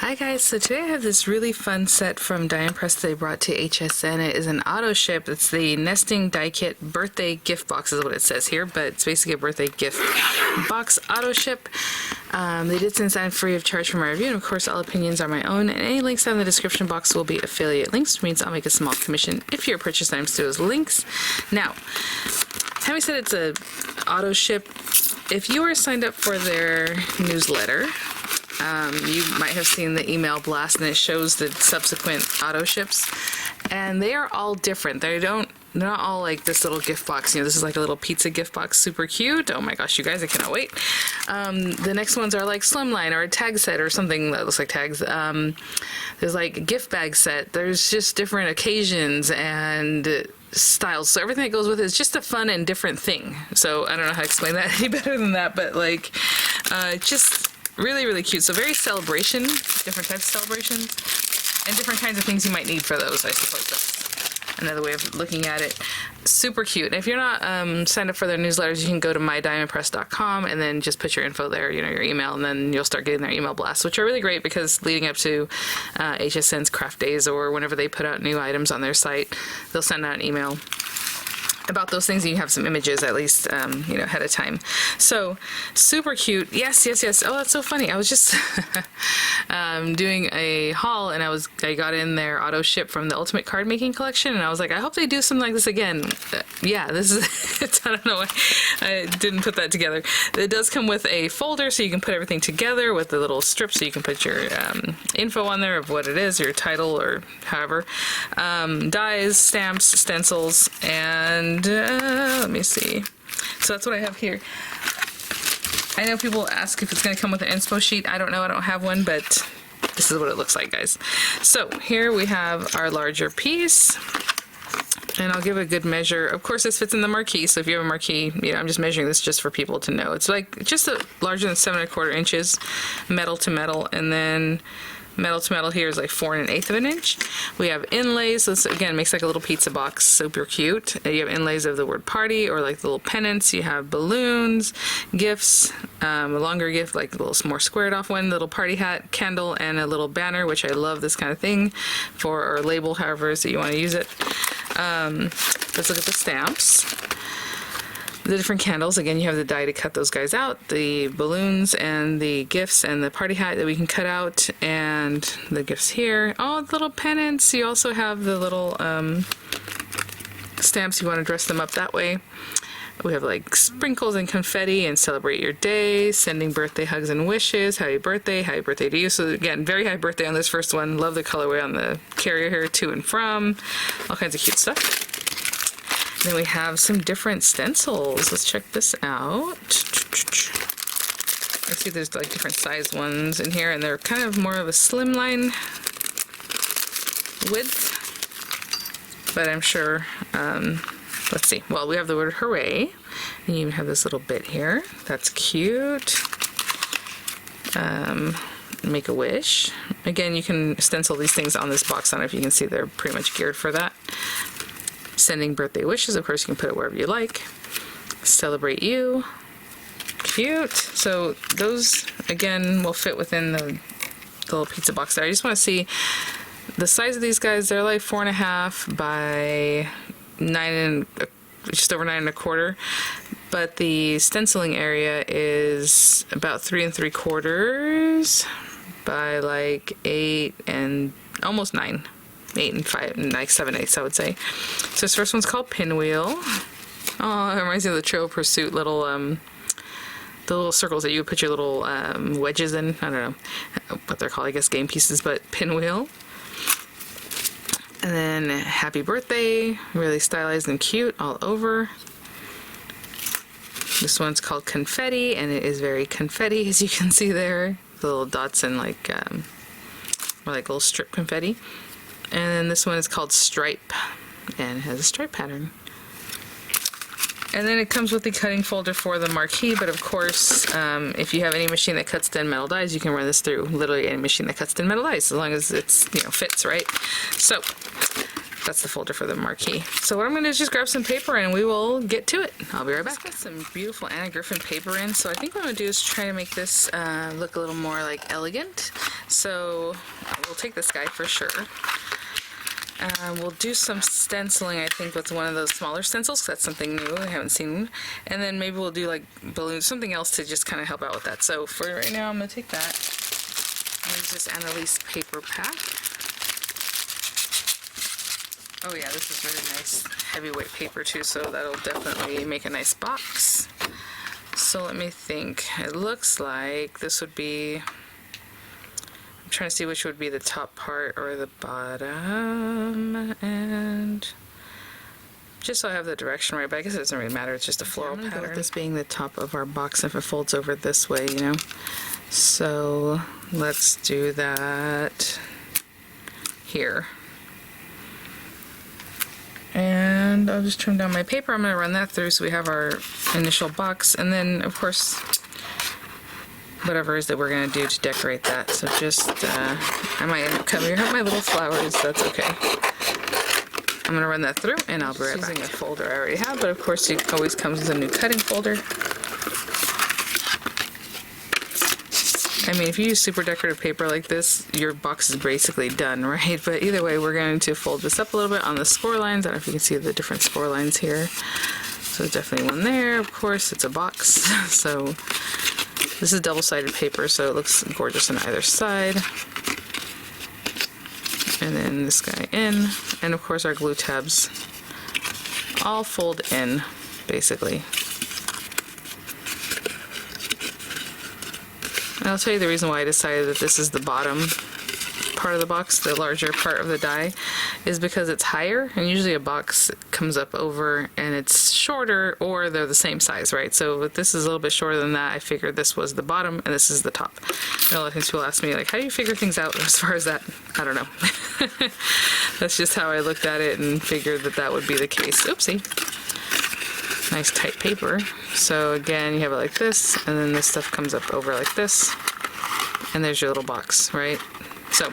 Hi guys, so today I have this really fun set from Die & Press they brought to HSN. It is an auto ship. It's the Nesting Die Kit birthday gift box is what it says here, but it's basically a birthday gift box auto ship. They did send sign free of charge for my review, and of course all opinions are my own, and any links down in the description box will be affiliate links, which means I'll make a small commission if your purchase items through those links. Now, having said it's a auto ship, if you are signed up for their newsletter, you might have seen the email blast, and it shows the subsequent auto ships, and they are all different. They're not all like this little gift box. You know, this is like a little pizza gift box, super cute. Oh my gosh, you guys, I cannot wait. The next ones are like slimline or a tag set or something that looks like tags. There's like a gift bag set. There's just different occasions and styles, so everything that goes with it is just a fun and different thing. So I don't know how to explain that any better than that, but like just really cute. So very celebration, different types of celebrations, and different kinds of things you might need for those, I suppose. That's another way of looking at it. Super cute. And if you're not signed up for their newsletters, you can go to mydiamondpress.com and then just put your info there, you know, your email, and then you'll start getting their email blasts, which are really great because leading up to HSN's craft days or whenever they put out new items on their site, they'll send out an email about those things, and you have some images at least, you know, ahead of time. So super cute. Yes. Oh, that's so funny. I was just doing a haul, and I got in their auto ship from the Ultimate Card Making Collection, and I was like, I hope they do something like this again. Yeah, this is, I don't know why I didn't put that together. It does come with a folder, so you can put everything together with the little strip, so you can put your info on there of what it is, your title, or however. Dies, stamps, stencils, and let me see. So that's what I have here. I know people ask if it's going to come with an inspo sheet. I don't know. I don't have one, but this is what it looks like, guys. So here we have our larger piece, and I'll give a good measure. Of course, this fits in the marquee, so if you have a marquee, you know, I'm just measuring this just for people to know. It's like just larger than 7 1/4 inches, metal to metal, and then metal to metal here is like 4 1/8 of an inch. We have inlays. So this again makes like a little pizza box, super cute. And you have inlays of the word party or like the little pennants. You have balloons, gifts, a longer gift like a little more squared off one, little party hat, candle, and a little banner, which I love this kind of thing for, or label, however it is that you want to use it. Let's look at the stamps. The different candles, again, you have the die to cut those guys out, the balloons and the gifts and the party hat that we can cut out, and the gifts here. Oh, the little pennants. You also have the little stamps. You want to dress them up that way. We have like sprinkles and confetti and celebrate your day, sending birthday hugs and wishes, happy birthday to you. So again, very happy birthday on this first one. Love the colorway on the carrier here, to and from, all kinds of cute stuff. Then we have some different stencils. Let's check this out. I see there's like different size ones in here, and they're kind of more of a slimline width, but I'm sure, let's see. Well, we have the word hooray, and you even have this little bit here. That's cute. Make a wish. Again, you can stencil these things on this box. I don't know if you can see, they're pretty much geared for that. Sending birthday wishes, of course you can put it wherever you like. Celebrate you. Cute. So those again will fit within the little pizza box there. I just want to see the size of these guys. They're like 4 1/2 by 9 just over 9 1/4, but the stenciling area is about 3 3/4 by like 8 and almost 9. 8 and 5 and like 7/8, I would say. So this first one's called Pinwheel. Oh, it reminds me of the Trivial Pursuit little the little circles that you would put your little wedges in. I don't know what they're called, I guess game pieces, but Pinwheel. And then Happy Birthday, really stylized and cute all over. This one's called Confetti, and it is very confetti, as you can see there. The little dots and like or like little strip confetti. And then this one is called Stripe, and it has a stripe pattern. And then it comes with the cutting folder for the marquee, but of course, if you have any machine that cuts thin metal dies, you can run this through literally any machine that cuts thin metal dies, as long as it's, you know, fits, right? So that's the folder for the marquee. So what I'm gonna do is just grab some paper and we will get to it. I'll be right back. Let's get some beautiful Anna Griffin paper in. So I think what I'm gonna do is try to make this look a little more like elegant. So we'll take this guy for sure. We'll do some stenciling, I think, with one of those smaller stencils, 'cause that's something new I haven't seen. And then maybe we'll do like balloons, something else to just kind of help out with that. So for right now, I'm gonna take that. Use this Annalise paper pack. Oh yeah, this is really nice heavyweight paper too, so that'll definitely make a nice box. So let me think. It looks like this would be, I'm trying to see which would be the top part or the bottom, and just so I have the direction right, but I guess it doesn't really matter, it's just a floral pattern. Go with this being the top of our box if it folds over this way, you know. So let's do that here. And I'll just trim down my paper. I'm going to run that through so we have our initial box, and then of course whatever it is that we're going to do to decorate that. So just I might end up covering up my little flowers, that's okay. I'm going to run that through and I'll be right back. Using a folder I already have, but of course it always comes with a new cutting folder. I mean, if you use super decorative paper like this, your box is basically done, right? But either way, we're going to fold this up a little bit on the score lines. I don't know if you can see the different score lines here. So there's definitely one there. Of course, it's a box. So this is double-sided paper, so it looks gorgeous on either side. And then this guy in. And of course, our glue tabs all fold in, basically. And I'll tell you the reason why I decided that this is the bottom part of the box, the larger part of the die, is because it's higher, and usually a box comes up over and it's shorter, or they're the same size, right? So if this is a little bit shorter than that, I figured this was the bottom and this is the top. And a lot of times people ask me, like, how do you figure things out as far as that? I don't know. That's just how I looked at it and figured that that would be the case. Oopsie. Nice tight paper. So again, you have it like this, and then this stuff comes up over like this, and there's your little box, right? So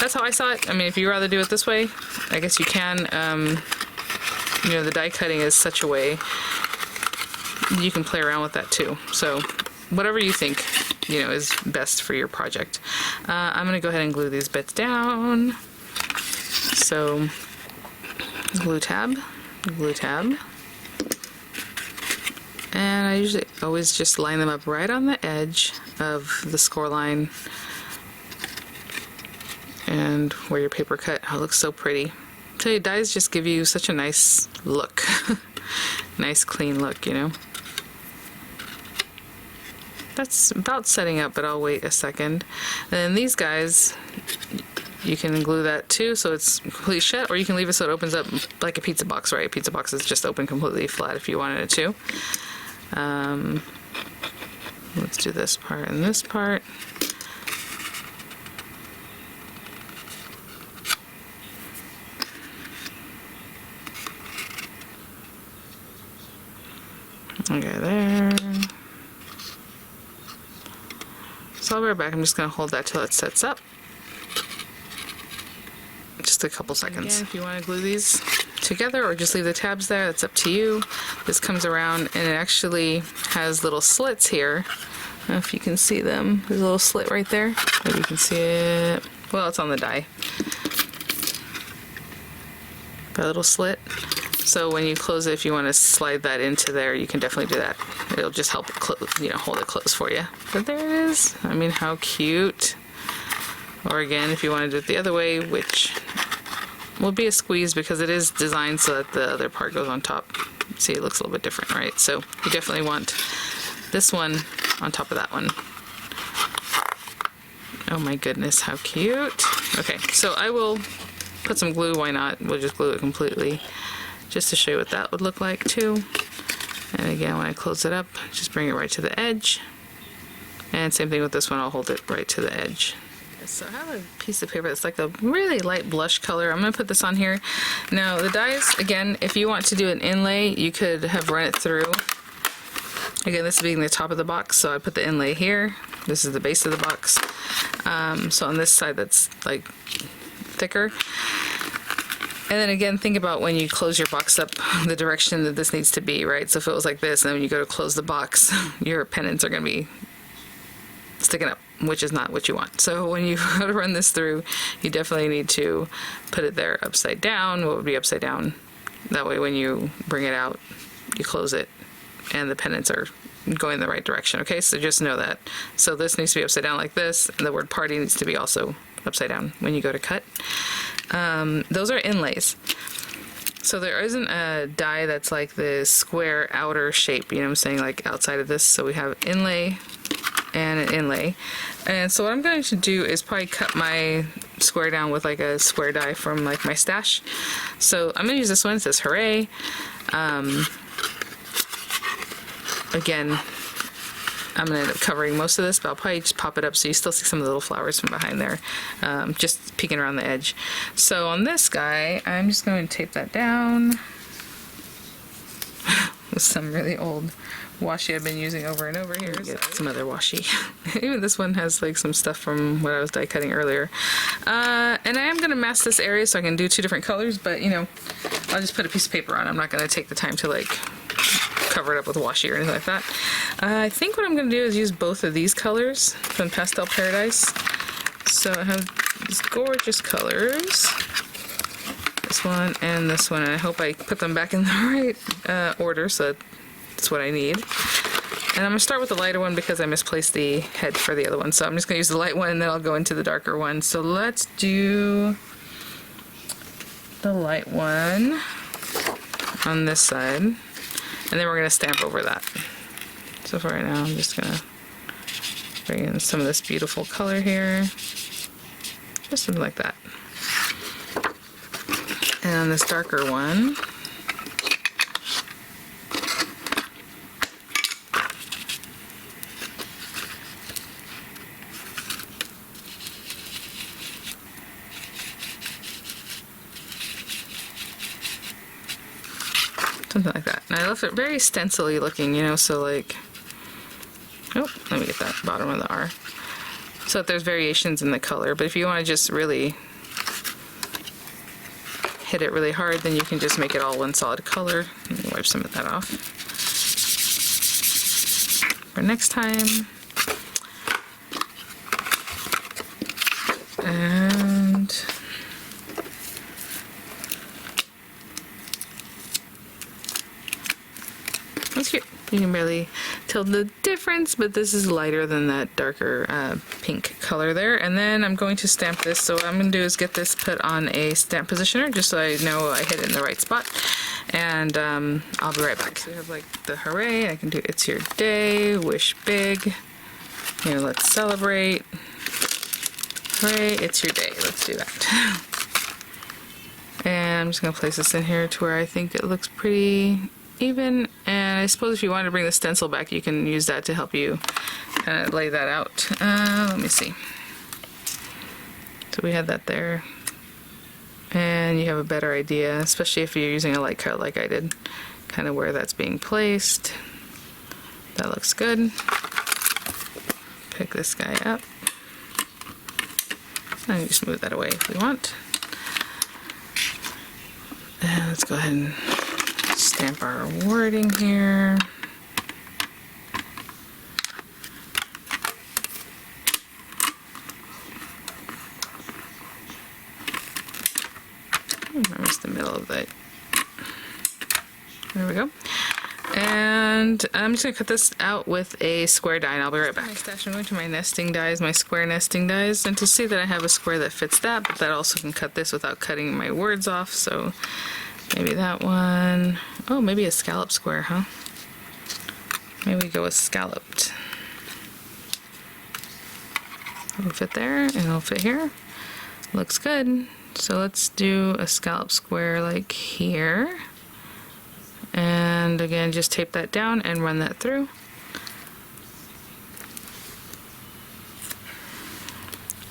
that's how I saw it. I mean, if you rather do it this way, I guess you can. You know, the die cutting is such a way you can play around with that too. So whatever you think, you know, is best for your project. I'm gonna go ahead and glue these bits down. So glue tab, glue tab. And I usually always just line them up right on the edge of the score line and where your paper cut. Oh, it looks so pretty. I tell you, dies just give you such a nice look. Nice clean look, you know. That's about setting up, but I'll wait a second. And then these guys, you can glue that too, so it's completely shut, or you can leave it so it opens up like a pizza box, right? Pizza boxes just open completely flat if you wanted it to. Let's do this part and this part. Okay, there. So I'll be right back. I'm just going to hold that till it sets up. Just a couple seconds. Again, if you want to glue these together or just leave the tabs there, that's up to you. This comes around and it actually has little slits here. I don't know if you can see them. There's a little slit right there. Maybe you can see it. Well, it's on the die. That little slit. So when you close it, if you want to slide that into there, you can definitely do that. It'll just help it close, you know, hold it closed for you. But there it is. I mean, how cute. Or again, if you want to do it the other way, which will be a squeeze because it is designed so that the other part goes on top. See, it looks a little bit different, right? So you definitely want this one on top of that one. Oh my goodness, how cute. Okay, so I will put some glue, why not? We'll just glue it completely just to show you what that would look like too. And again, when I close it up, just bring it right to the edge. And same thing with this one, I'll hold it right to the edge. So I have a piece of paper that's like a really light blush color. I'm going to put this on here. Now the dies, again, if you want to do an inlay, you could have run it through. Again, this being the top of the box, so I put the inlay here. This is the base of the box. So on this side that's like thicker, And then again, think about when you close your box up, the direction that this needs to be, right? So if it was like this, and then when you go to close the box, your pendants are going to be sticking up, which is not what you want. So when you go to run this through, you definitely need to put it there upside down. What would be upside down? That way when you bring it out, you close it, and the pendants are going the right direction. Okay, so just know that. So this needs to be upside down like this, and the word party needs to be also upside down when you go to cut. Those are inlays. So there isn't a die that's like this square outer shape, you know what I'm saying, like outside of this. So we have inlay and an inlay. And so what I'm going to do is probably cut my square down with like a square die from like my stash. So I'm gonna use this one. It says hooray. Again, I'm going to end up covering most of this, but I'll probably just pop it up so you still see some of the little flowers from behind there, just peeking around the edge. So on this guy, I'm just going to tape that down with some really old washi I've been using over and over here. Get some other washi. Even this one has like some stuff from what I was die cutting earlier. And I am going to mask this area so I can do 2 different colors, but you know, I'll just put a piece of paper on. I'm not going to take the time to like cover it up with washi or anything like that. I think what I'm going to do is use both of these colors from Pastel Paradise. So I have these gorgeous colors, this one and this one, and I hope I put them back in the right order, so that's what I need. And I'm going to start with the lighter one because I misplaced the head for the other one, so I'm just going to use the light one and then I'll go into the darker one. So let's do the light one on this side. And then we're going to stamp over that. So for right now, I'm just going to bring in some of this beautiful color here. Just something like that. And on this darker one, something like that. And I left it very stencil-y looking, you know, so like, oh, let me get that bottom of the R. So that there's variations in the color, but if you want to just really hit it really hard, then you can just make it all one solid color. Let me wipe some of that off for next time. And that's cute. You can barely tell the difference, but this is lighter than that darker pink color there. And then I'm going to stamp this. So what I'm going to do is get this put on a stamp positioner just so I know I hit it in the right spot. And I'll be right back. So we have like the hooray. I can do it's your day, wish big, you know, let's celebrate. Hooray, it's your day. Let's do that. And I'm just going to place this in here to where I think it looks pretty even, and I suppose if you want to bring the stencil back, you can use that to help you kind of lay that out. Let me see. So we had that there, and you have a better idea, especially if you're using a light cut like I did, kind of where that's being placed. That looks good. Pick this guy up. And you just move that away if we want. And let's go ahead and stamp our wording here. I missed the middle of that. There we go. And I'm just going to cut this out with a square die, and I'll be right back. My stash, I'm going to my nesting dies, my square nesting dies, and to see that I have a square that fits that, but that also can cut this without cutting my words off, so maybe that one. Oh, maybe a scallop square, huh? Maybe we go with scalloped. It'll fit there, and it'll fit here. Looks good. So let's do a scallop square like here. And again, just tape that down and run that through.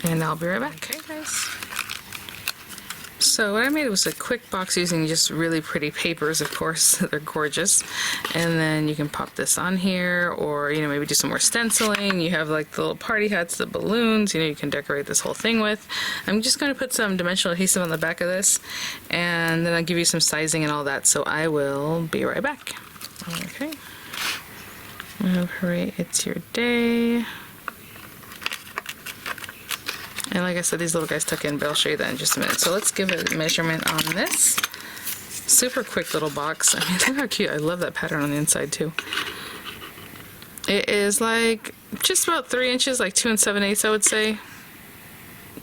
And I'll be right back. Okay, guys. So what I made was a quick box using just really pretty papers, of course. They're gorgeous. And then you can pop this on here, or, you know, maybe do some more stenciling. You have like the little party hats, the balloons, you know, you can decorate this whole thing with. I'm just going to put some dimensional adhesive on the back of this, and then I'll give you some sizing and all that. So I will be right back. Okay. Hooray, it's your day. And like I said, these little guys tuck in, but I'll show you that in just a minute. So let's give a measurement on this. Super quick little box. I mean, look how cute. I love that pattern on the inside too. It is like just about 3 inches, like 2 7/8, I would say.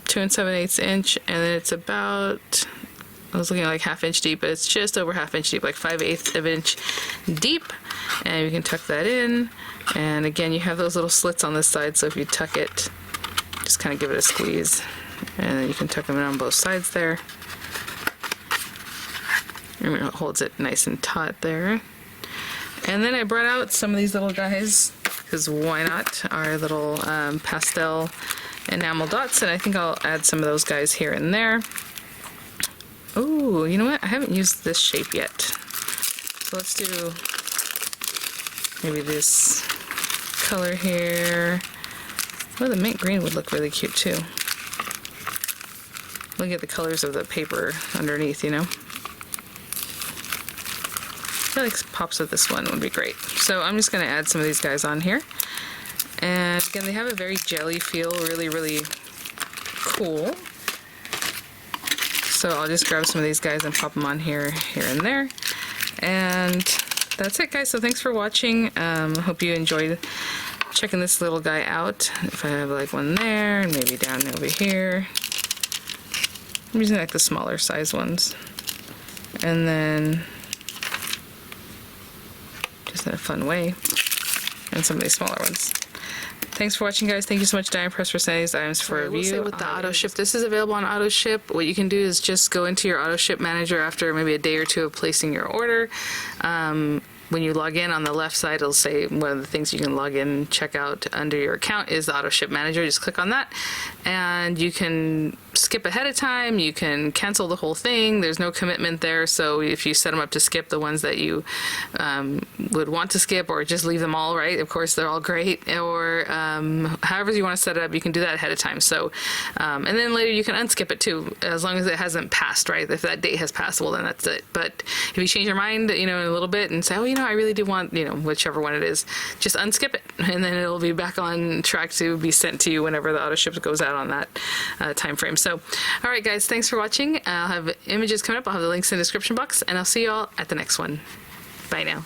2 7/8 inch, and then it's about, I was looking like 1/2 inch deep, but it's just over 1/2 inch deep, like 5/8 of an inch deep. And you can tuck that in. And again, you have those little slits on this side, so if you tuck it, just kind of give it a squeeze, and then you can tuck them in on both sides there. And it holds it nice and taut there. And then I brought out some of these little guys, because why not? Our little pastel enamel dots, and I think I'll add some of those guys here and there. Oh, you know what? I haven't used this shape yet. So let's do maybe this color here. Oh, the mint green would look really cute too. Look at the colors of the paper underneath, you know? I feel like pops of this one would be great. So I'm just going to add some of these guys on here. And again, they have a very jelly feel, really, really cool. So I'll just grab some of these guys and pop them on here and there. And that's it, guys. So thanks for watching. Hope you enjoyed checking this little guy out. If I have like one there, and maybe down over here. I'm using like the smaller size ones. And then just in a fun way. And some of these smaller ones. Thanks for watching, guys. Thank you so much, Diane Press, for sending these items for review. Say with the Autoship, this is available on Autoship. What you can do is just go into your Autoship manager after maybe a day or two of placing your order. When you log in, on the left side, it'll say one of the things you can log in and check out under your account is the Autoship manager. Just click on that, and you can skip ahead of time. You can cancel the whole thing. There's no commitment there. So if you set them up to skip the ones that you would want to skip, or just leave them all, right? Of course, they're all great. Or however you want to set it up, you can do that ahead of time. So, and then later you can unskip it too, as long as it hasn't passed, right? If that date has passed, well, then that's it. But if you change your mind, you know, in a little bit and say, oh, you know, I really do want, you know, whichever one it is, just unskip it, and then it'll be back on track to be sent to you whenever the Autoship goes out on that time frame. So, all right, guys, thanks for watching. I'll have images coming up. I'll have the links in the description box, and I'll see you all at the next one. Bye now.